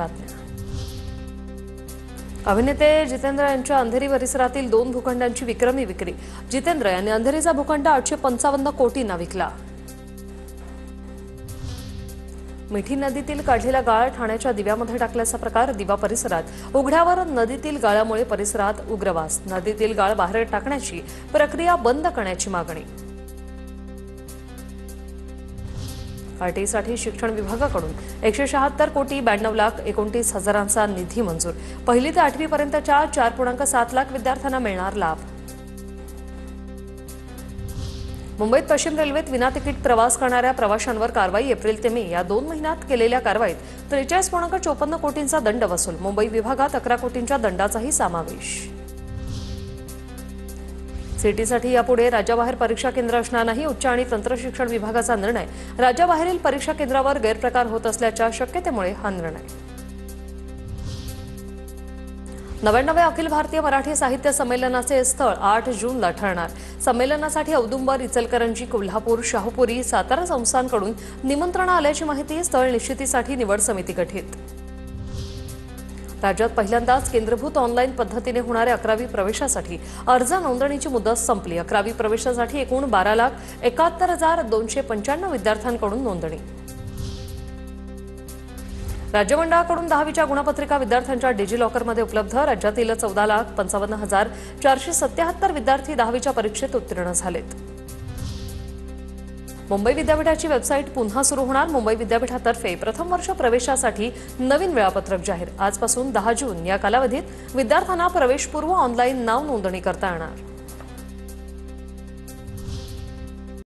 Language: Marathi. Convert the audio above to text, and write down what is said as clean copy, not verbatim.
बातम्या। अभिनेते जितेंद्र यांच्या अंधेरी परिसरातील 2 भूखंडांची विक्रमी विक्री। जितेंद्र यांनी अंधेरीचा भूखंड 855 कोटींना विकला। मिठी नदीतील काढलेला गाळ ठाण्याच्या दिव्यामध्ये टाकल्याचा प्रकार। दिवा परिसरात उघड्यावर नदीतील गाळामुळे परिसरात उग्रवास। नदीतील गाळ बाहेर टाकण्याची प्रक्रिया बंद करण्याची मागणी। आरटीसाठी शिक्षण विभागाकडून 176 कोटी 92 लाख 29 हजारांचा निधी मंजूर। पहिली ते 8वी पर्यंतच्या 4.7 लाख विद्यार्थ्यांना मिळणार लाभ। मुंबईत पश्चिम रेल्वेत विनातिकीट प्रवास करणाऱ्या प्रवाशांवर कारवाई। एप्रिल ते मे या 2 महिन्यात केलेल्या कारवाईत 43.54 कोटींचा दंड वसूल। मुंबई विभागात 11 कोटींच्या दंडाचाही समावेश। सिटीसाठी यापुढे राज्याबाहेर परीक्षा केंद्र असणार नाही। उच्च आणि तंत्र शिक्षण विभागाचा निर्णय। राज्याबाहेरील परीक्षा केंद्रावर गैरप्रकार होत असल्याच्या शक्यतेमुळे हा निर्णय। 99व्या अखिल भारतीय मराठी साहित्य संमेलनाचे स्थळ 8 जूनला ठरणार। संमेलनासाठी औदुंबर, इचलकरंजी, कोल्हापूर, शाहूपुरी, सातारा संस्थांकडून निमंत्रण आल्याची माहिती। स्थळ निश्चितीसाठी निवड समिती गठीत। राज्यात पहिल्यांदाच केंद्रभूत ऑनलाईन पद्धतीने होणाऱ्या 11वी प्रवेशासाठी अर्ज नोंदणीची मुदत संपली। 11वी प्रवेशासाठी एकूण 12,71,295 विद्यार्थ्यांकडून नोंदणी। राज्य मंडळाकडून 10वीच्या गुणपत्रिका विद्यार्थ्यांच्या डिजिलॉकरमध्ये उपलब्ध। राज्यातील 14,55,477 विद्यार्थी 10वीच्या परीक्षेत उत्तीर्ण झालेत। मुंबई विद्यापीठाची वेबसाईट पुन्हा सुरू होणार। मुंबई विद्यापीठातर्फे प्रथम वर्ष प्रवेशासाठी नवीन वेळापत्रक जाहीर। आजपासून 10 जून या कालावधीत विद्यार्थ्यांना प्रवेशपूर्व ऑनलाईन नाव नोंदणी करता येणार।